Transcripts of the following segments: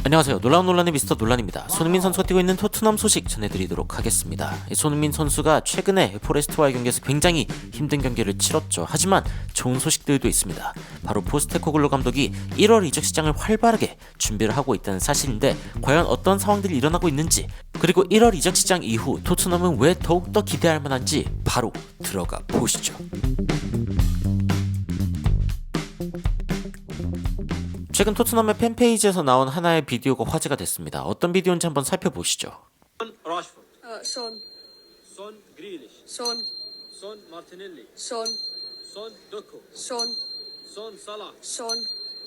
안녕하세요. 놀라운 논란의 미스터 논란입니다. 손흥민 선수가 뛰고 있는 토트넘 소식 전해드리도록 하겠습니다. 손흥민 선수가 최근에 포레스트와의 경기에서 굉장히 힘든 경기를 치렀죠. 하지만 좋은 소식들도 있습니다. 바로 포스테코글루 감독이 1월 이적 시장을 활발하게 준비를 하고 있다는 사실인데 과연 어떤 상황들이 일어나고 있는지, 그리고 1월 이적 시장 이후 토트넘은 왜 더욱더 기대할 만한지 바로 들어가 보시죠. 최근 토트넘의 팬페이지에서 나온 하나의 비디오가 화제가 됐습니다. 어떤 비디오인지 한번 살펴보시죠. راشفورد سون سون جريليش سون سون مارتينيلي سون سون دوكو سون سون صلاح سون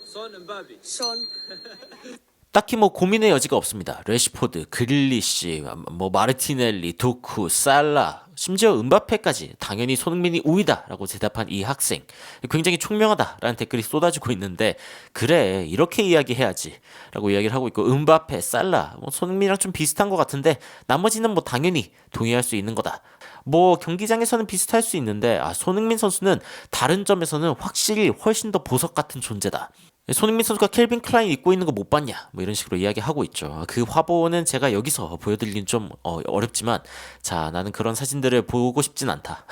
سون امبابي سون 딱히 고민의 여지가 없습니다. 레시포드, 그릴리시, 마르티넬리, 도쿠, 살라, 심지어 은바페까지 당연히 손흥민이 우위다라고 대답한 이 학생, 굉장히 총명하다라는 댓글이 쏟아지고 있는데, 그래 이렇게 이야기해야지 라고 이야기를 하고 있고, 은바페, 살라, 손흥민이랑 좀 비슷한 것 같은데 나머지는 당연히 동의할 수 있는 거다. 경기장에서는 비슷할 수 있는데 손흥민 선수는 다른 점에서는 확실히 훨씬 더 보석 같은 존재다. 손흥민 선수가 켈빈 클라인 입고 있는 거 못 봤냐? 이런 식으로 이야기하고 있죠. 그 화보는 제가 여기서 보여드리긴 좀 어렵지만, 자, 나는 그런 사진들을 보고 싶진 않다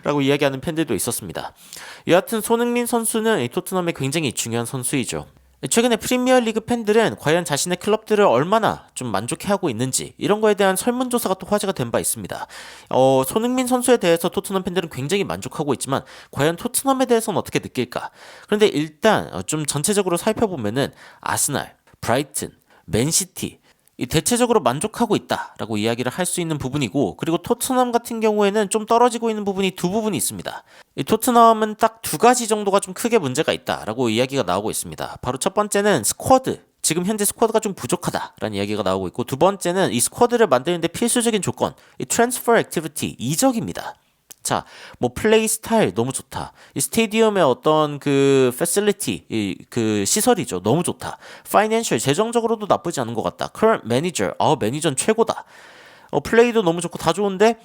라고 이야기하는 팬들도 있었습니다. 여하튼 손흥민 선수는 토트넘의 굉장히 중요한 선수이죠. 최근에 프리미어리그 팬들은 과연 자신의 클럽들을 얼마나 좀 만족해하고 있는지, 이런 거에 대한 설문조사가 또 화제가 된 바 있습니다. 손흥민 선수에 대해서 토트넘 팬들은 굉장히 만족하고 있지만 과연 토트넘에 대해서는 어떻게 느낄까? 그런데 일단 좀 전체적으로 살펴보면은 아스날, 브라이튼, 맨시티, 대체적으로 만족하고 있다라고 이야기를 할 수 있는 부분이고, 그리고 토트넘 같은 경우에는 좀 떨어지고 있는 부분이 두 부분이 있습니다. 이 토트넘은 딱 두 가지 정도가 좀 크게 문제가 있다라고 이야기가 나오고 있습니다. 바로 첫 번째는 스쿼드, 지금 현재 스쿼드가 좀 부족하다라는 이야기가 나오고 있고, 두 번째는 이 스쿼드를 만드는데 필수적인 조건, 이 트랜스퍼 액티비티, 이적입니다. 자, 플레이 스타일 너무 좋다. 이 스테디움의 어떤 그 패실리티, 그 시설이죠. 너무 좋다. 파이낸셜, 재정적으로도 나쁘지 않은 것 같다. 커런트 매니저, 매니저는 최고다. 플레이도 너무 좋고 다 좋은데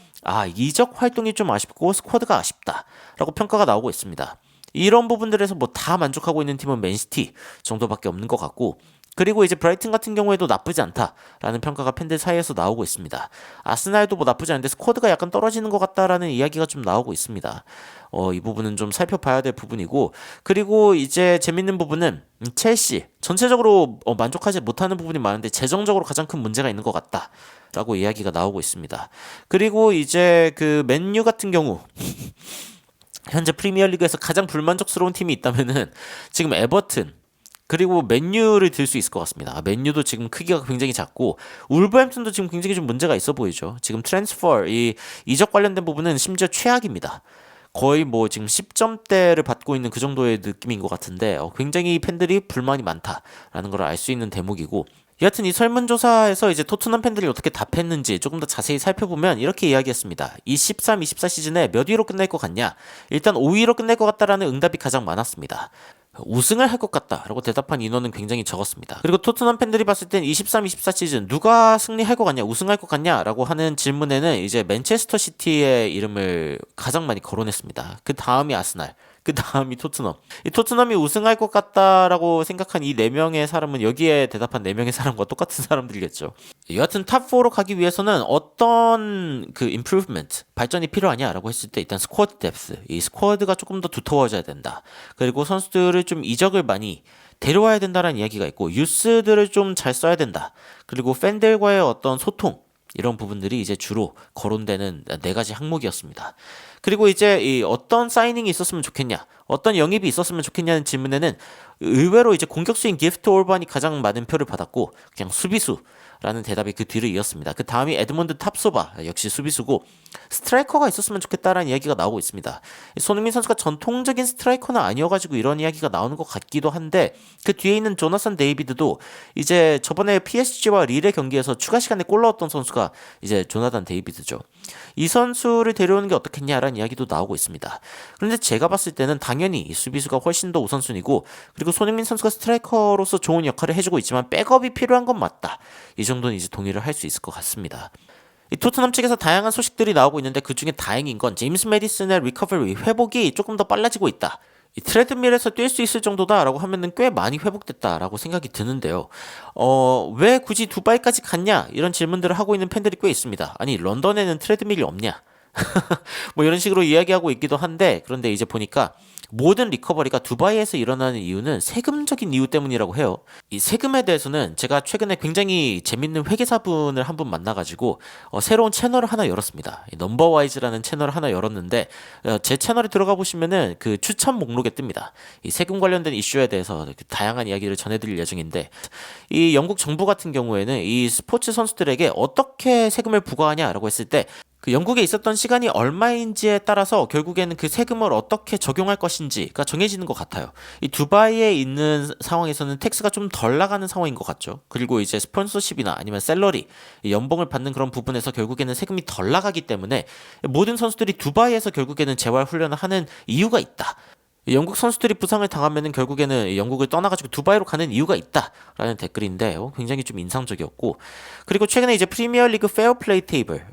이적 활동이 좀 아쉽고 스쿼드가 아쉽다라고 평가가 나오고 있습니다. 이런 부분들에서 다 만족하고 있는 팀은 맨시티 정도밖에 없는 것 같고, 그리고 이제 브라이튼 같은 경우에도 나쁘지 않다라는 평가가 팬들 사이에서 나오고 있습니다. 아스날도 나쁘지 않은데 스쿼드가 약간 떨어지는 것 같다라는 이야기가 좀 나오고 있습니다. 이 부분은 좀 살펴봐야 될 부분이고, 그리고 이제 재밌는 부분은 첼시 전체적으로 만족하지 못하는 부분이 많은데 재정적으로 가장 큰 문제가 있는 것 같다라고 이야기가 나오고 있습니다. 그리고 이제 그 맨유 같은 경우 현재 프리미어리그에서 가장 불만족스러운 팀이 있다면은 지금 에버튼, 그리고 맨유를 들 수 있을 것 같습니다. 맨유도 지금 크기가 굉장히 작고, 울버햄튼도 지금 굉장히 좀 문제가 있어 보이죠. 지금 트랜스퍼, 이적 관련된 부분은 심지어 최악입니다. 거의 지금 10점대를 받고 있는 그 정도의 느낌인 것 같은데, 굉장히 팬들이 불만이 많다라는 걸 알 수 있는 대목이고, 여하튼 이 설문조사에서 이제 토트넘 팬들이 어떻게 답했는지 조금 더 자세히 살펴보면 이렇게 이야기했습니다. 이 13-24 시즌에 몇 위로 끝날 것 같냐? 일단 5위로 끝날 것 같다라는 응답이 가장 많았습니다. 우승을 할 것 같다라고 대답한 인원은 굉장히 적었습니다. 그리고 토트넘 팬들이 봤을 땐 23-24 시즌 누가 승리할 것 같냐, 우승할 것 같냐라고 하는 질문에는 이제 맨체스터 시티의 이름을 가장 많이 거론했습니다. 그 다음이 아스날, 그 다음이 토트넘. 이 토트넘이 우승할 것 같다라고 생각한 이 4명의 사람은 여기에 대답한 4명의 사람과 똑같은 사람들이겠죠. 여하튼 탑4로 가기 위해서는 어떤 그 improvement, 발전이 필요하냐라고 했을 때 일단 스쿼드 뎁스, 이 스쿼드가 조금 더 두터워져야 된다. 그리고 선수들을 좀 이적을 많이 데려와야 된다는 이야기가 있고, 유스들을 좀 잘 써야 된다. 그리고 팬들과의 어떤 소통, 이런 부분들이 이제 주로 거론되는 4가지 항목이었습니다. 그리고 이제 어떤 사이닝이 있었으면 좋겠냐, 어떤 영입이 있었으면 좋겠냐는 질문에는 의외로 이제 공격수인 기프트 올반이 가장 많은 표를 받았고, 그냥 수비수라는 대답이 그 뒤를 이었습니다. 그 다음이 에드먼드 탑소바, 역시 수비수고, 스트라이커가 있었으면 좋겠다라는 이야기가 나오고 있습니다. 손흥민 선수가 전통적인 스트라이커는 아니어가지고 이런 이야기가 나오는 것 같기도 한데, 그 뒤에 있는 조나산 데이비드도 이제 저번에 PSG와 릴의 경기에서 추가 시간에 골 넣었던 선수가 이제 조나단 데이비드죠. 이 선수를 데려오는 게 어떻겠냐라는 이야기도 나오고 있습니다. 그런데 제가 봤을 때는 당연히 이 수비수가 훨씬 더 우선순위고, 그리고 손흥민 선수가 스트라이커로서 좋은 역할을 해주고 있지만 백업이 필요한 건 맞다. 이 정도는 이제 동의를 할 수 있을 것 같습니다. 이 토트넘 측에서 다양한 소식들이 나오고 있는데, 그 중에 다행인 건 제임스 메디슨의 리커버리, 회복이 조금 더 빨라지고 있다. 이 트레드밀에서 뛸 수 있을 정도다라고 하면은 꽤 많이 회복됐다라고 생각이 드는데요. 왜 굳이 두바이까지 갔냐? 이런 질문들을 하고 있는 팬들이 꽤 있습니다. 아니, 런던에는 트레드밀이 없냐? 뭐 이런 식으로 이야기하고 있기도 한데, 그런데 이제 보니까 모든 리커버리가 두바이에서 일어나는 이유는 세금적인 이유 때문이라고 해요. 이 세금에 대해서는 제가 최근에 굉장히 재밌는 회계사분을 한 분 만나가지고 새로운 채널을 하나 열었습니다. 이 넘버와이즈라는 채널을 하나 열었는데 제 채널에 들어가 보시면은 그 추천 목록에 뜹니다. 이 세금 관련된 이슈에 대해서 다양한 이야기를 전해드릴 예정인데, 이 영국 정부 같은 경우에는 이 스포츠 선수들에게 어떻게 세금을 부과하냐라고 했을 때 그 영국에 있었던 시간이 얼마인지에 따라서 결국에는 그 세금을 어떻게 적용할 것인지가 정해지는 것 같아요. 이 두바이에 있는 상황에서는 텍스가 좀 덜 나가는 상황인 것 같죠. 그리고 이제 스폰서십이나 아니면 샐러리, 연봉을 받는 그런 부분에서 결국에는 세금이 덜 나가기 때문에 모든 선수들이 두바이에서 결국에는 재활 훈련을 하는 이유가 있다. 영국 선수들이 부상을 당하면은 결국에는 영국을 떠나가지고 두바이로 가는 이유가 있다라는 댓글인데 굉장히 좀 인상적이었고, 그리고 최근에 이제 프리미어리그 페어플레이 테이블,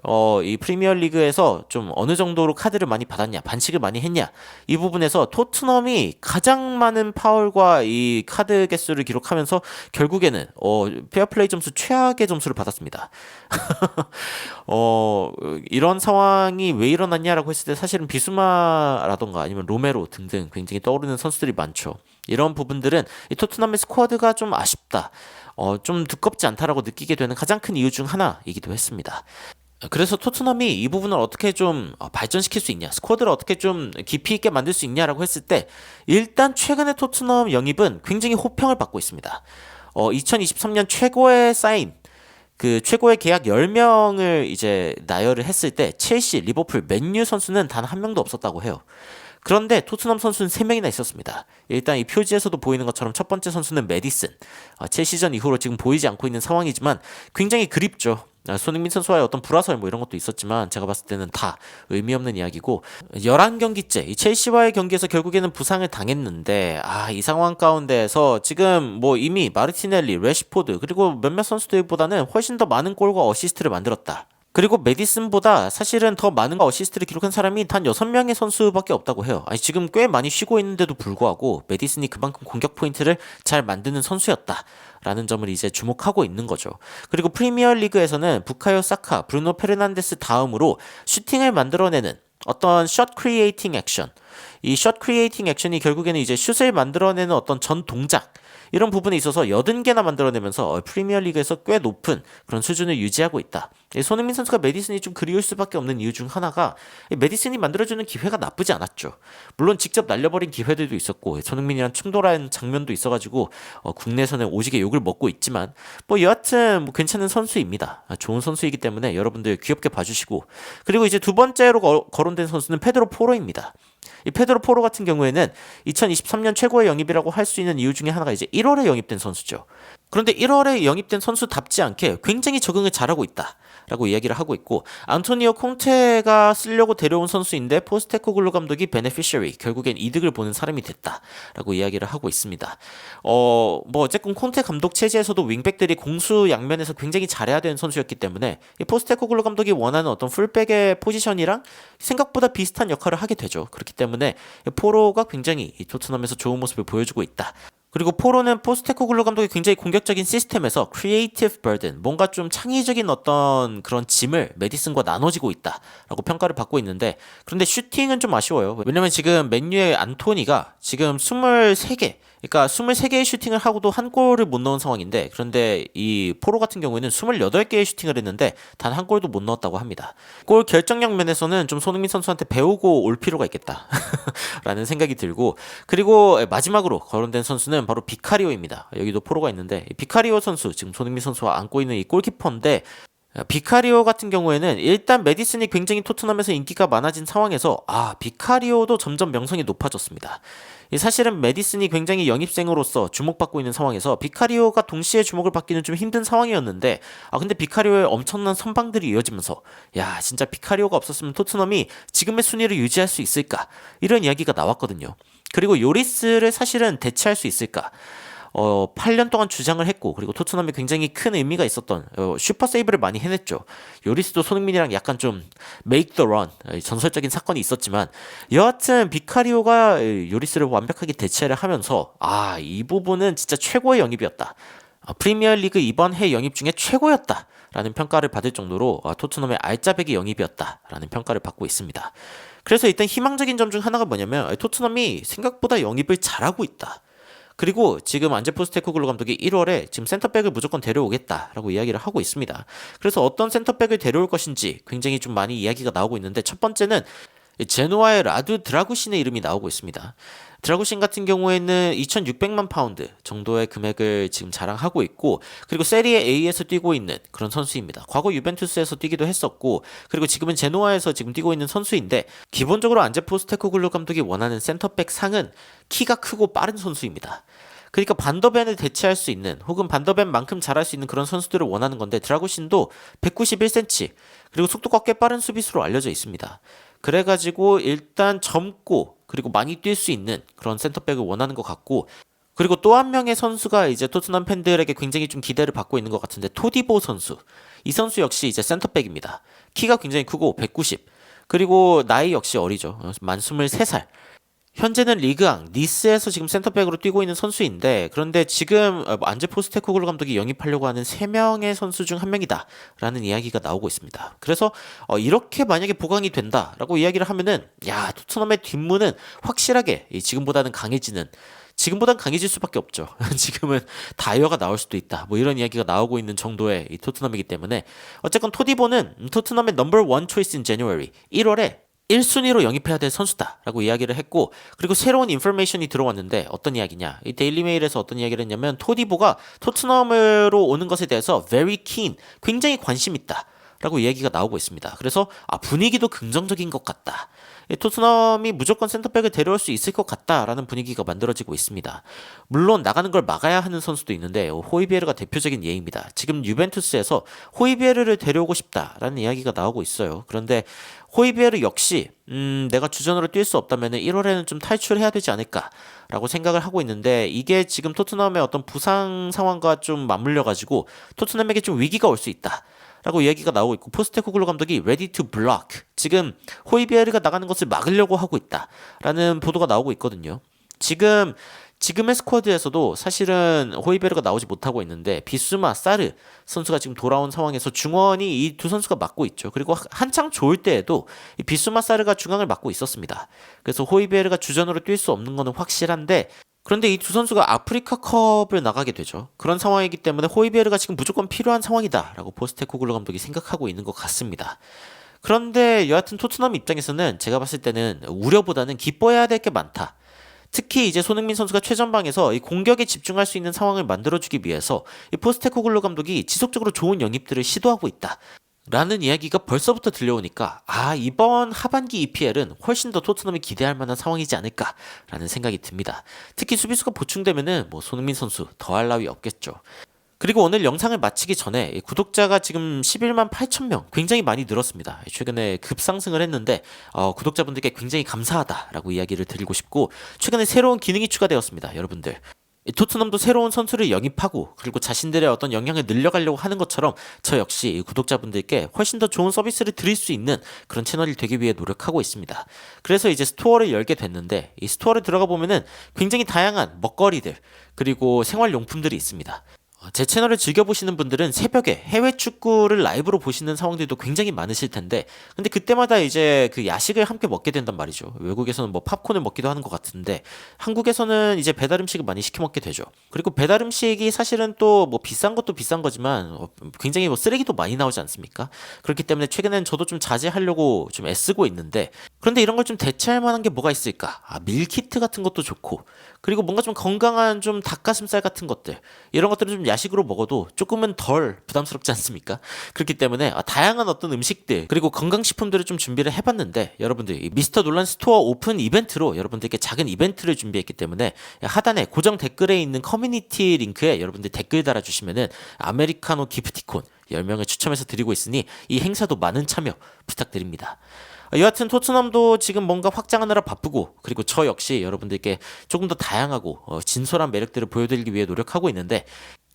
이 프리미어리그에서 좀 어느 정도로 카드를 많이 받았냐, 반칙을 많이 했냐, 이 부분에서 토트넘이 가장 많은 파울과 이 카드 개수를 기록하면서 결국에는 페어플레이 점수 최악의 점수를 받았습니다. 이런 상황이 왜 일어났냐라고 했을 때 사실은 비수마라던가 아니면 로메로 등등 굉장히 떠오르는 선수들이 많죠. 이런 부분들은 이 토트넘의 스쿼드가 좀 아쉽다, 좀 두껍지 않다라고 느끼게 되는 가장 큰 이유 중 하나이기도 했습니다. 그래서 토트넘이 이 부분을 어떻게 좀 발전시킬 수 있냐, 스쿼드를 어떻게 좀 깊이 있게 만들 수 있냐라고 했을 때 일단 최근에 토트넘 영입은 굉장히 호평을 받고 있습니다. 2023년 최고의 사인, 그 최고의 계약 10명을 이제 나열을 했을 때 첼시, 리버풀, 맨유 선수는 단 한 명도 없었다고 해요. 그런데 토트넘 선수는 3명이나 있었습니다. 일단 이 표지에서도 보이는 것처럼 첫 번째 선수는 메디슨. 첼시전 이후로 지금 보이지 않고 있는 상황이지만 굉장히 그립죠. 손흥민 선수와의 어떤 불화설 뭐 이런 것도 있었지만 제가 봤을 때는 다 의미 없는 이야기고, 11경기째 이 첼시와의 경기에서 결국에는 부상을 당했는데 이 상황 가운데에서 지금 뭐 이미 마르티넬리, 래시포드 그리고 몇몇 선수들보다는 훨씬 더 많은 골과 어시스트를 만들었다. 그리고 메디슨보다 사실은 더 많은 어시스트를 기록한 사람이 단 6명의 선수밖에 없다고 해요. 아니, 지금 꽤 많이 쉬고 있는데도 불구하고 메디슨이 그만큼 공격 포인트를 잘 만드는 선수였다 라는 점을 이제 주목하고 있는 거죠. 그리고 프리미어리그에서는 부카요 사카, 브루노 페르난데스 다음으로 슈팅을 만들어내는 어떤 샷 크리에이팅 액션, 이 샷 크리에이팅 액션이 결국에는 이제 슛을 만들어내는 어떤 전 동작, 이런 부분에 있어서 80개나 만들어내면서 프리미어리그에서 꽤 높은 그런 수준을 유지하고 있다. 손흥민 선수가 메디슨이 좀 그리울 수밖에 없는 이유 중 하나가 메디슨이 만들어주는 기회가 나쁘지 않았죠. 물론 직접 날려버린 기회들도 있었고 손흥민이랑 충돌한 장면도 있어가지고 국내에서는 오지게 욕을 먹고 있지만 뭐 여하튼 뭐 괜찮은 선수입니다. 좋은 선수이기 때문에 여러분들 귀엽게 봐주시고, 그리고 이제 두 번째로 거론된 선수는 페드로 포로입니다. 이 페드로 포로 같은 경우에는 2023년 최고의 영입이라고 할 수 있는 이유 중에 하나가 이제 1월에 영입된 선수죠. 그런데 1월에 영입된 선수답지 않게 굉장히 적응을 잘하고 있다라고 이야기를 하고 있고, 안토니오 콩테가 쓰려고 데려온 선수인데 포스테코글루 감독이 베네피셔리, 결국엔 이득을 보는 사람이 됐다라고 이야기를 하고 있습니다. 뭐 어쨌건 콩테 감독 체제에서도 윙백들이 공수 양면에서 굉장히 잘해야 되는 선수였기 때문에 이 포스테코글루 감독이 원하는 어떤 풀백의 포지션이랑 생각보다 비슷한 역할을 하게 되죠. 그렇기 때문에 포로가 굉장히 이 토트넘에서 좋은 모습을 보여주고 있다. 그리고 포로는 포스테코글루 감독이 굉장히 공격적인 시스템에서 크리에이티브 버든, 뭔가 좀 창의적인 어떤 그런 짐을 메디슨과 나눠지고 있다라고 평가를 받고 있는데, 그런데 슈팅은 좀 아쉬워요. 왜냐면 지금 맨유의 안토니가 지금 23개, 그러니까 23개의 슈팅을 하고도 한 골을 못 넣은 상황인데, 그런데 이 포로 같은 경우에는 28개의 슈팅을 했는데 단 한 골도 못 넣었다고 합니다. 골 결정력 면에서는 좀 손흥민 선수한테 배우고 올 필요가 있겠다 라는 생각이 들고, 그리고 마지막으로 거론된 선수는 바로 비카리오입니다. 여기도 포로가 있는데 비카리오 선수, 지금 손흥민 선수와 안고 있는 이 골키퍼인데, 비카리오 같은 경우에는 일단 메디슨이 굉장히 토트넘에서 인기가 많아진 상황에서 비카리오도 점점 명성이 높아졌습니다. 사실은 메디슨이 굉장히 영입생으로서 주목받고 있는 상황에서 비카리오가 동시에 주목을 받기는 좀 힘든 상황이었는데, 근데 비카리오의 엄청난 선방들이 이어지면서 진짜 비카리오가 없었으면 토트넘이 지금의 순위를 유지할 수 있을까, 이런 이야기가 나왔거든요. 그리고 요리스를 사실은 대체할 수 있을까, 8년 동안 주장을 했고 그리고 토트넘이 굉장히 큰 의미가 있었던 슈퍼 세이브를 많이 해냈죠. 요리스도 손흥민이랑 약간 좀 make the run 전설적인 사건이 있었지만 여하튼 비카리오가 요리스를 완벽하게 대체를 하면서 이 부분은 진짜 최고의 영입이었다. 프리미어리그 이번 해 영입 중에 최고였다. 라는 평가를 받을 정도로 토트넘의 알짜배기 영입이었다라는 평가를 받고 있습니다. 그래서 일단 희망적인 점 중 하나가 뭐냐면 토트넘이 생각보다 영입을 잘하고 있다. 그리고 지금 안제 포스테코글루 감독이 1월에 지금 센터백을 무조건 데려오겠다라고 이야기를 하고 있습니다. 그래서 어떤 센터백을 데려올 것인지 굉장히 좀 많이 이야기가 나오고 있는데 첫 번째는 제노아의 라두 드라구신의 이름이 나오고 있습니다. 드라구신 같은 경우에는 2,600만 파운드 정도의 금액을 지금 자랑하고 있고 그리고 세리에 A에서 뛰고 있는 그런 선수입니다. 과거 유벤투스에서 뛰기도 했었고 그리고 지금은 제노아에서 지금 뛰고 있는 선수인데 기본적으로 안제 포스테코글루 감독이 원하는 센터백 상은 키가 크고 빠른 선수입니다. 그러니까 반더벤을 대체할 수 있는 혹은 반더벤만큼 잘할 수 있는 그런 선수들을 원하는 건데 드라구신도 191cm 그리고 속도가 꽤 빠른 수비수로 알려져 있습니다. 그래가지고 일단 젊고 그리고 많이 뛸 수 있는 그런 센터백을 원하는 것 같고 그리고 또 한 명의 선수가 이제 토트넘 팬들에게 굉장히 좀 기대를 받고 있는 것 같은데 토디보 선수 이 선수 역시 이제 센터백입니다. 키가 굉장히 크고 190 그리고 나이 역시 어리죠. 만 23살 현재는 리그앙 니스에서 지금 센터백으로 뛰고 있는 선수인데 그런데 지금 안제 포스테코글루 감독이 영입하려고 하는 3명의 선수 중 1명이다 라는 이야기가 나오고 있습니다. 그래서 이렇게 만약에 보강이 된다라고 이야기를 하면은 토트넘의 뒷문은 확실하게 지금보다는 강해질 수밖에 없죠. 지금은 다이어가 나올 수도 있다. 뭐 이런 이야기가 나오고 있는 정도의 이 토트넘이기 때문에 어쨌건 토디보는 토트넘의 넘버 원 초이스 인 January 1월에 1순위로 영입해야 될 선수다라고 이야기를 했고 그리고 새로운 인포메이션이 들어왔는데 어떤 이야기냐 이 데일리메일에서 어떤 이야기를 했냐면 토디보가 토트넘으로 오는 것에 대해서 very keen 굉장히 관심 있다 라고 이야기가 나오고 있습니다. 그래서 분위기도 긍정적인 것 같다. 토트넘이 무조건 센터백을 데려올 수 있을 것 같다라는 분위기가 만들어지고 있습니다. 물론 나가는 걸 막아야 하는 선수도 있는데 호이비에르가 대표적인 예입니다. 지금 유벤투스에서 호이비에르를 데려오고 싶다라는 이야기가 나오고 있어요. 그런데 호이비에르 역시 내가 주전으로 뛸 수 없다면 1월에는 좀 탈출해야 되지 않을까라고 생각을 하고 있는데 이게 지금 토트넘의 어떤 부상 상황과 좀 맞물려가지고 토트넘에게 좀 위기가 올 수 있다. 라고 이야기가 나오고 있고 포스테코글루 감독이 ready to block 지금 호이비에르가 나가는 것을 막으려고 하고 있다 라는 보도가 나오고 있거든요. 지금의 스쿼드에서도 사실은 호이베르가 나오지 못하고 있는데 비수마, 사르 선수가 지금 돌아온 상황에서 중원이 이 두 선수가 맡고 있죠. 그리고 한창 좋을 때에도 이 비수마, 사르가 중앙을 맡고 있었습니다. 그래서 호이베르가 주전으로 뛸 수 없는 거는 확실한데 그런데 이 두 선수가 아프리카컵을 나가게 되죠. 그런 상황이기 때문에 호이베르가 지금 무조건 필요한 상황이다라고 포스테코글루 감독이 생각하고 있는 것 같습니다. 그런데 여하튼 토트넘 입장에서는 제가 봤을 때는 우려보다는 기뻐해야 될 게 많다. 특히 이제 손흥민 선수가 최전방에서 이 공격에 집중할 수 있는 상황을 만들어주기 위해서 이 포스테코글루 감독이 지속적으로 좋은 영입들을 시도하고 있다. 라는 이야기가 벌써부터 들려오니까 이번 하반기 EPL은 훨씬 더 토트넘이 기대할 만한 상황이지 않을까라는 생각이 듭니다. 특히 수비수가 보충되면은 손흥민 선수 더할 나위 없겠죠. 그리고 오늘 영상을 마치기 전에 구독자가 지금 11만 8천 명 굉장히 많이 늘었습니다. 최근에 급상승을 했는데 구독자분들께 굉장히 감사하다라고 이야기를 드리고 싶고 최근에 새로운 기능이 추가되었습니다. 여러분들. 토트넘도 새로운 선수를 영입하고 그리고 자신들의 어떤 영향을 늘려가려고 하는 것처럼 저 역시 구독자분들께 훨씬 더 좋은 서비스를 드릴 수 있는 그런 채널이 되기 위해 노력하고 있습니다. 그래서 이제 스토어를 열게 됐는데 이 스토어를 들어가 보면은 굉장히 다양한 먹거리들 그리고 생활용품들이 있습니다. 제 채널을 즐겨보시는 분들은 새벽에 해외 축구를 라이브로 보시는 상황들도 굉장히 많으실 텐데 근데 그때마다 이제 그 야식을 함께 먹게 된단 말이죠. 외국에서는 팝콘을 먹기도 하는 것 같은데 한국에서는 이제 배달 음식을 많이 시켜 먹게 되죠. 그리고 배달 음식이 사실은 또 비싼 것도 비싼 거지만 굉장히 쓰레기도 많이 나오지 않습니까? 그렇기 때문에 최근에는 저도 좀 자제하려고 좀 애쓰고 있는데 그런데 이런 걸 좀 대체할 만한 게 뭐가 있을까? 밀키트 같은 것도 좋고 그리고 뭔가 좀 건강한 좀 닭가슴살 같은 것들 이런 것들은 좀 야식으로 먹어도 조금은 덜 부담스럽지 않습니까? 그렇기 때문에 다양한 어떤 음식들 그리고 건강식품들을 좀 준비를 해봤는데 여러분들 이 미스터 논란 스토어 오픈 이벤트로 여러분들께 작은 이벤트를 준비했기 때문에 하단에 고정 댓글에 있는 커뮤니티 링크에 여러분들 댓글 달아주시면은 아메리카노 기프티콘 10명을 추첨해서 드리고 있으니 이 행사도 많은 참여 부탁드립니다. 여하튼 토트넘도 지금 뭔가 확장하느라 바쁘고, 그리고 저 역시 여러분들께 조금 더 다양하고 진솔한 매력들을 보여드리기 위해 노력하고 있는데,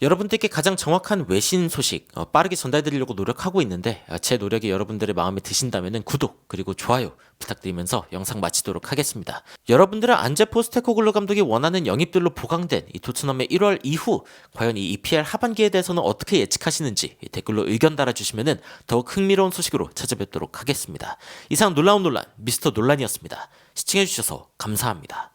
여러분들께 가장 정확한 외신 소식 빠르게 전달드리려고 노력하고 있는데, 제 노력이 여러분들의 마음에 드신다면 구독 그리고 좋아요 부탁드리면서 영상 마치도록 하겠습니다. 여러분들은 안제 포스테코글루 감독이 원하는 영입들로 보강된 이 토트넘의 1월 이후 과연 이 EPL 하반기에 대해서는 어떻게 예측하시는지 댓글로 의견 달아주시면 더욱 흥미로운 소식으로 찾아뵙도록 하겠습니다. 이상 놀라운 논란 미스터 논란이었습니다. 시청해주셔서 감사합니다.